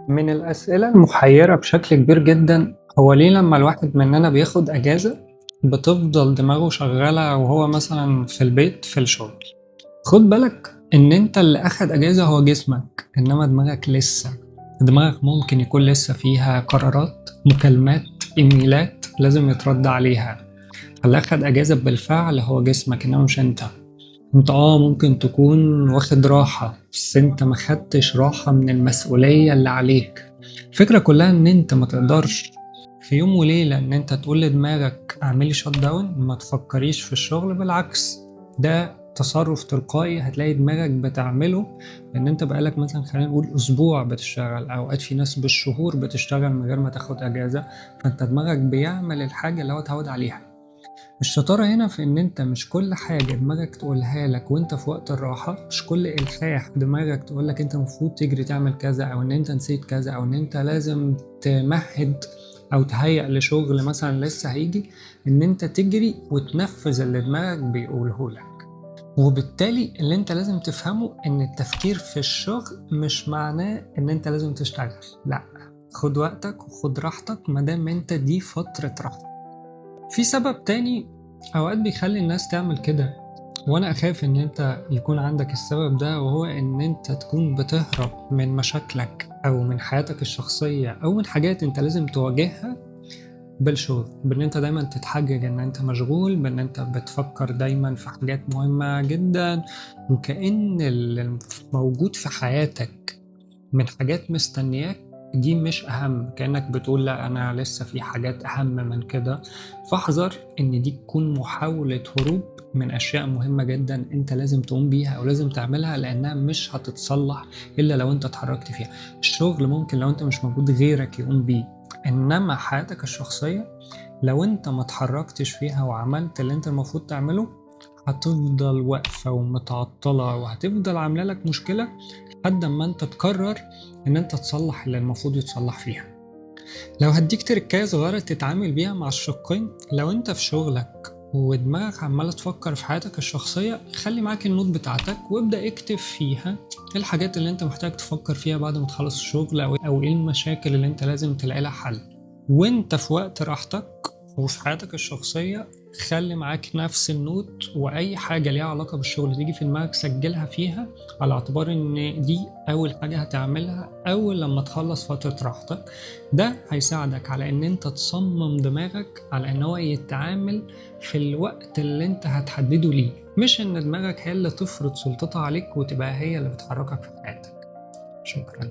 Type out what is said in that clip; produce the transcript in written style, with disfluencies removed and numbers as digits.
من الأسئلة المحيرة بشكل كبير جدًا، هو ليه لمّا الواحد مننا بياخد أجازة بتفضل دماغه شغالة وهو مثلًا في البيت في الشغل؟ خُد بالك إن أنت اللي أخد أجازة هو جسمك، إنما دماغك لسه، دماغك ممكن يكون لسه فيها قرارات، مكالمات، إيميلات لازم يترد عليها، فاللي أخد أجازة بالفعل هو جسمك إنما مش أنت. أنت ممكن تكون واخد راحة، بس أنت ما خدتش راحة من المسؤولية اللي عليك. الفكرة كلها إن أنت ما تقدرش في يوم وليلة إن أنت تقول لدماغك اعملي شات داون ما تفكريش في الشغل، بالعكس ده تصرف تلقائي هتلاقي دماغك بتعمله، لأن أنت بقالك مثلا خلينا نقول أسبوع بتشتغل، أوقات في ناس بالشهور بتشتغل من غير ما تاخد أجازة، فأنت دماغك بيعمل الحاجة اللي هو اتعود عليها. الشطارة هنا في إن أنت مش كل حاجة دماغك تقولها لك وأنت في وقت الراحة، مش كل إلحاح دماغك تقولك أنت المفروض تجري تعمل كذا، أو إن أنت نسيت كذا، أو إن أنت لازم تمهد أو تهيأ لشغل مثلا لسه هيجي، إن أنت تجري وتنفذ اللي دماغك بيقوله لك. وبالتالي اللي أنت لازم تفهمه إن التفكير في الشغل مش معناه إن أنت لازم تشتغل، لأ، خد وقتك وخد راحتك مادام أنت دي فترة راحتك. في سبب تاني أوقات بيخلي الناس تعمل كده، وأنا أخاف إن أنت يكون عندك السبب ده، وهو إن أنت تكون بتهرب من مشاكلك أو من حياتك الشخصية أو من حاجات أنت لازم تواجهها بالشغل، بإن أنت دايما تتحجج إن أنت مشغول، بإن أنت بتفكر دايما في حاجات مهمة جدا، وكأن اللي موجود في حياتك من حاجات مستنياك دي مش أهم، كأنك بتقول لأ أنا لسه في حاجات أهم من كده. فاحذر إن دي تكون محاولة هروب من أشياء مهمة جدا أنت لازم تقوم بيها أو لازم تعملها، لأنها مش هتتصلح إلا لو أنت اتحركت فيها. الشغل ممكن لو أنت مش موجود غيرك يقوم بيه، إنما حياتك الشخصية لو أنت ما اتحركتش فيها وعملت اللي أنت المفروض تعمله هتفضل واقفة ومتعطلة، وهتفضل عاملة لك مشكلة لحد ما انت تقرر ان انت تصلح اللي المفروض يتصلح فيها. لو هديك تركاية صغيرة تتعامل بيها مع الشقين، لو انت في شغلك ودماغك عمالة تفكر في حياتك الشخصية، خلي معاك النوت بتاعتك وابدأ اكتب فيها ايه الحاجات اللي انت محتاج تفكر فيها بعد ما تخلص الشغل، او ايه المشاكل اللي انت لازم تلاقي لها حل. وانت في وقت راحتك وفي حياتك الشخصية خلي معاك نفس النوت، وأي حاجة ليها علاقة بالشغل تيجي في دماغك سجلها فيها، على اعتبار إن دي أول حاجة هتعملها أول لما تخلص فترة راحتك. ده هيساعدك على إن أنت تصمم دماغك على إن هو يتعامل في الوقت اللي أنت هتحدده ليه، مش إن دماغك هي اللي تفرض سلطتها عليك وتبقى هي اللي بتحركك في حياتك. شكرا.